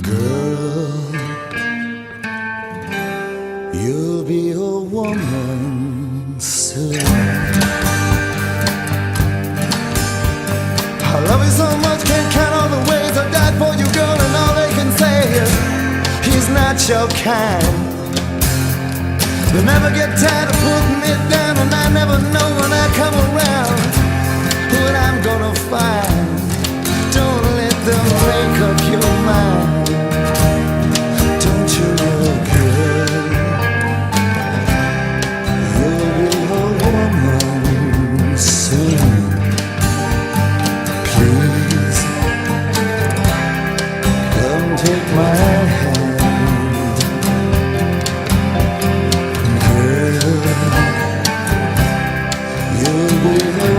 Girl, you'll be a woman soon. I love you so much, can't count all the ways I died for you, girl, and all they can say is he's not your kind. They never get tired of putting it down, and I never know when I come around what I'm gonna find. Don't let them make up your mind. Don't you know, girl, you'll be a woman soon. Please, come take my hand. Girl, you'll be a